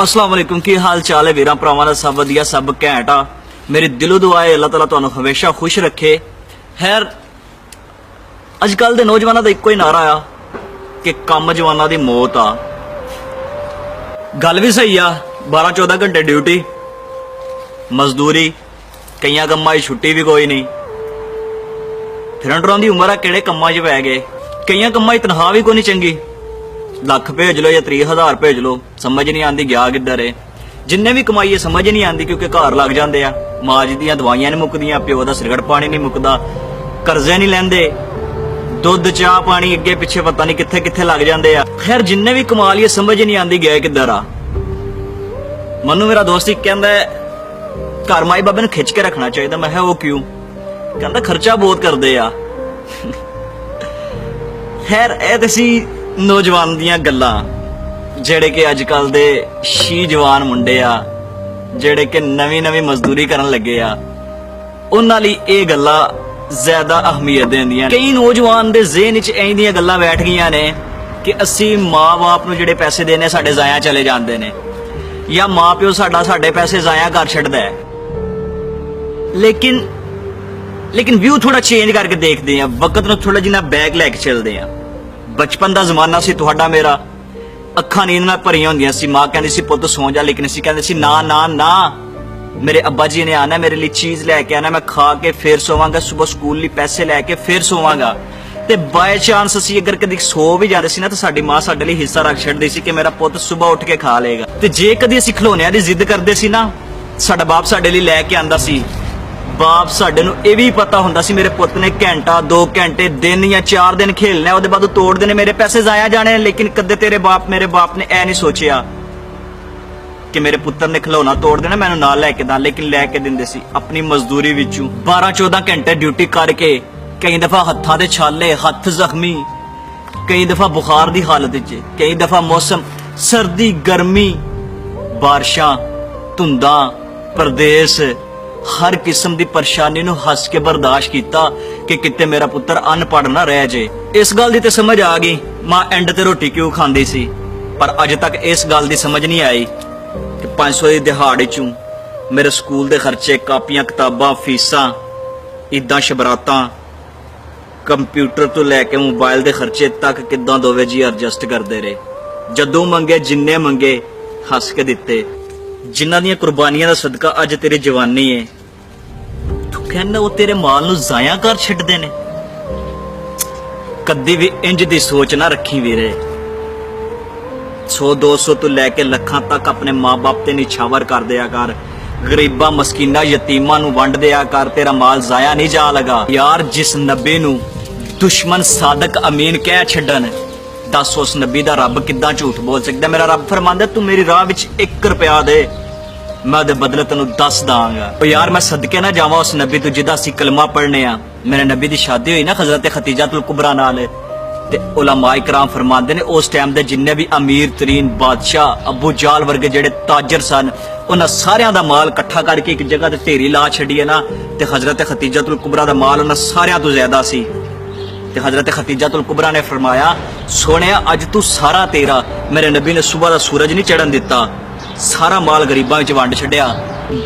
अस्सलाम वालेकुम की हाल चाल है वीरां भरावां दा सब वधिया सब घैंट आ। मेरी दिलों दुआ है अल्लाह ताला तुहानू हमेशा खुश रखे। खैर अजकल दे नौजवानों का इक्को ही नारा आ कि कम जवानां दी मौत आ। गल भी सही आ, 12-14 घंटे ड्यूटी, मजदूरी, कईयां कम्मां च छुट्टी भी कोई नहीं। फिरन टुरन दी उम्र आ, किहड़े कम्मां च पै गए। कईयां कम्मां च तनख्वाह भी कोई नहीं चंगी, लख भेज लो या 30,000 भेज लो, समझ नहीं आती गया किधर है। जिन्ने भी कमाई है समझ नहीं आती क्योंकि घर लग जाते हैं, मां जी दियां दवाइयां नहीं मुकदियां, प्यो का सिरगट पानी नहीं मुकदा, कर्जे नहीं लेंदे, दुध चाह पानी अगे पिछे पता नहीं कित्थे कित्थे लग जाते हैं। खैर जिन्ने भी कमा लिए समझ नहीं आती गया किधर आ। मनु मेरा दोस्त ही कहता है घर माई बाबे ने खिंच के रखना चाहिए। मैं वो क्यों? कहता खर्चा बहुत करते आ। खैर ए तुसी नौजवान दियां गल्लां जेड़े कि अजकल दे शी जवान मुंडे आ जेड़े कि नवी नवी मजदूरी करन लगे आ, उन्हां लई ए गल्लां ज्यादा अहमियत देंदियां। कई नौजवान दे ज़हन विच ऐं दियां गल्लां बैठ गईयां ने कि असीं मां बाप नूं जेड़े पैसे देने साडे ज़ाया चले जांदे ने, या मां प्यो साडे पैसे ज़ाया कर छड्डदा है। लेकिन व्यू थोड़ा चेंज करके देखते हैं, वक्त नूं थोड़ा जिन्ना बैक लैके चलते हैं। बचपन का जमाना सी तुहाडा मेरा, अखां नींद नाल भरियां होंदियां सी, मां कहंदी सी पुत्त सौ जा, लेकिन असीं कहंदे सी ना ना ना, मेरे अब्बा जी ने आना, मेरे लिए चीज लैके आना, मैं खा के फिर सोवांगा, सुबह स्कूल लिए पैसे लैके फिर सोवांगा। ते बाय चांस असीं अगर कदी सो भी जांदे सी ना तो साडी मां साडे लिए हिस्सा रख छड्डदी सी कि मेरा पुत्त सुबह उठ के खा लेगा। ते जे कदी असीं खिलौनियां दी जिद करदे सी ना, साडा बाप साडे लिए लैके आंदा सी। बाप साडे नूं इह भी पता हुंदा सी मेरे पुत्त ने घंटा 2 घंटे दिन या 4 दिन खेलना, उहदे बाद तोड़ देने, मेरे पैसे जाया जाने। लेकिन कदे मेरे बाप ने ऐ नहीं सोचिया कि मेरे पुत्तर ने खिलौना तोड़ देना, मैनूं नाल लैके दा, लेकिन लैके दिंदे सी अपनी मजदूरी विचों। 12-14 घंटे ड्यूटी करके कई दफा हत्थां दे छाले, हत्थ जख्मी, कई दफा बुखार दी हालत च, कई दफा मौसम सर्दी गर्मी, बारिशां धुंदां परदेस, हर किस्म की परेशानी नूं हस के बर्दाश्त किया कि किते मेरा पुत्र अनपढ़ ना रह जाए। इस गल दी ते समझ आ गई मां एंड ते रोटी क्यों खांदी सी, पर अज तक इस गल दी समझ नहीं आई कि 500 दी दिहाड़ी चों मेरे स्कूल दे खर्चे, कापियां किताबां फीसां, ईदां शबरातां, कंप्यूटर तो लैके मोबाइल दे खर्चे तक किदां दोवे जी एडजस्ट करदे रहे। जदों मंगे जिन्ने मंगे हस के दिते, जिन्हां दियां कुर्बानियां दा सदका अज तेरी जवानी है, तू कहना वो तेरे माल नूं जाया कर छड्डदे ने। कदी भी इंज दी सोच ना रखी वीरे। 100-200 तो लैके लखां तक अपने मां बाप ते निछावर कर दिया कर, गरीबां मस्कीनां यतीमां नूं वंड दिया कर, तेरा माल जाया नहीं जा लगा। यार जिस नबी नूं दुश्मन सादक अमीन कह छड्डन, दस उस नबी दा रब किदां झूठ बोल सकदा? मेरा रब फरमांदा तू मेरी राह विच 1 रुपया दे, मैं उहदे बदले तेनू 10 दांगा। यार मैं सदके ना जावां उस नबी तो जिदा असीं कलमा पढ़ने आ। मेरे नबी दी शादी हुई ना हजरत खतीजातुल कुबरा नाल, ते उलमा इकराम फरमांदे ने उस टाइम दे जिन्ने भी अमीर तरीन बादशाह अबू जाल वर्गे जेड़े ताजर सन, उन्हां सारियां दा माल इकट्ठा करके एक जगह ते ढेरी ला छड्डिए ना, ते हजरत खतीजातुल कुबरा दा माल उन्हां सारियां तो ज्यादा सी। ते हजरत खतीजातुल कुबरा ने फरमाया सोने अज तू सारा तेरा, मेरे नबी ने सुबह का सूरज नहीं चढ़न दिता, सारा माल गरीबां विच वंड छड्डिया।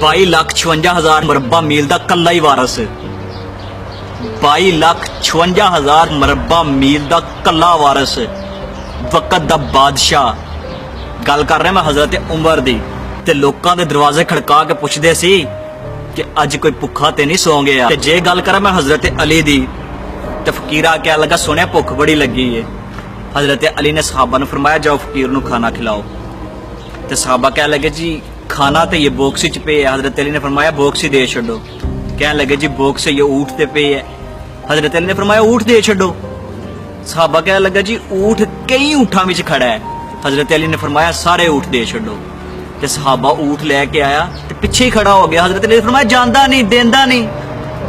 22,56,000 मरबा मील दा कल्ला ही वारस, 22,56,000 मरबा मील दा कल्ला वारस, वक़्त दा बादशाह। गल कर रहा मैं हजरत उमर दी। ते लोकां दे दरवाजे खड़का के पुछदे सी कि अज कोई भुखा ते नहीं सौ गया। ते जे गल करा मैं हजरत अली दी, ते फकीर आके लगा सोने भुख बड़ी लगी है। हजरत अली ने सहाबा ने फरमाया जाओ फकीर नूं खाना खिलाओ। ते सहाबा कह लगे जी खाना तो ये बोक्सी च पे है। हजरत अली ने फरमाया बोक्सी दे छड्डो। कह लगे जी बोक्स ये ऊँट ते पे है। हजरत अली ने फरमाया ऊँट दे छड्डो। सहाबा कह लगा जी ऊँट कई ऊँटां विच खड़ा है। हजरत अली ने फरमाया सारे ऊँट दे छड्डो। ते सहाबा ऊँट लैके आया ते पिछे ही खड़ा हो गया। हजरत अली ने फरमाया जांदा नहीं देंदा नहीं।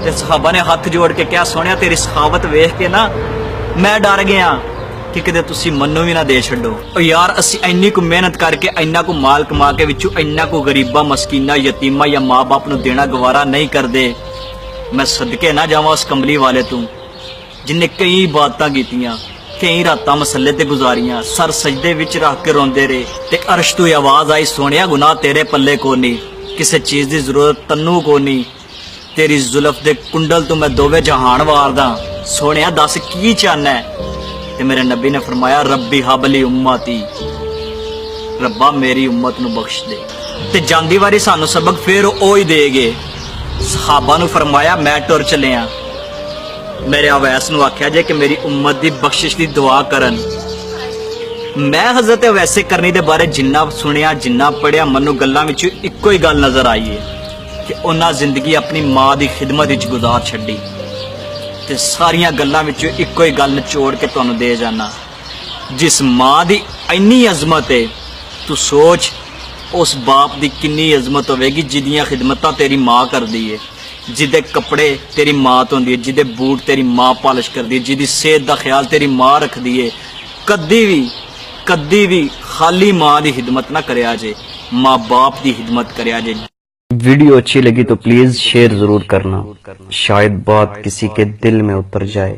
ते सहाबा ने हाथ जोड़ के क्या सोनिया तेरी सखावत वेख के ना मैं डर गया कि किते तुसी मन्नू भी ना दे छड्डो। यार असी इन्नी को मेहनत करके इन्ना को माल कमा के विचों इन्ना को गरीबां मस्कीनां यतीमां या माँ बाप नूं देना गवारा नहीं करदे। मैं सदके ना जावां उस कमली वाले तू जिन्हें कई बातां कीतियां, कई रातां मसले ते गुजारियां, सर सजदे विच रख के रोंदे रहे ते अर्श तों आवाज आई, सोनिया गुनाह तेरे पल्ले कोनी, किसे चीज दी जरूरत तन्नू कोनी, तेरी जुल्फ दे कुंडल तो मैं दोवे जहान वारदा। सोनिया दस की चाहना है? ते मेरे नबी ने फरमाया, रब्बी हबली उम्मती, रब्बा मेरी उम्मत नू बख्श दे। ते जांदी वारी सानू सबक फिर ओ ही दे गए। सहाबा नू फरमाया, मैं टुर चलिया, मेरे अवैस नू आख्या जे कि मेरी उम्मत दी बख्शिश दी दुआ करन। मैं हजरत अवैसे करनी दे बारे जिन्ना सुनिया, जिन्ना पढ़िया, मनु गल्लां विच इक्को ही गल नजर आई है कि उन्हां जिंदगी अपनी मां दी खिदमत विच गुजार छड्डी। ते सारियां गल्लां विच इक्को ही गल निचोड़ के तुहानू दे जाना, जिस मां दी इन्नी अजमत है, तू सोच उस बाप दी किन्नी अजमत होवेगी जिदियां खिदमतां तेरी मां करदी है, जिदे कपड़े तेरी मां धोंदी है, जिदे बूट तेरी मां पालिश करदी है, जिदी सेहत दा ख्याल तेरी मां रखदी है। कदी भी खाली मां दी खिदमत ना करया जे, मां बाप दी खिदमत करया जे। वीडियो अच्छी लगी तो प्लीज शेयर जरूर करना, शायद बात किसी के दिल में उतर जाए।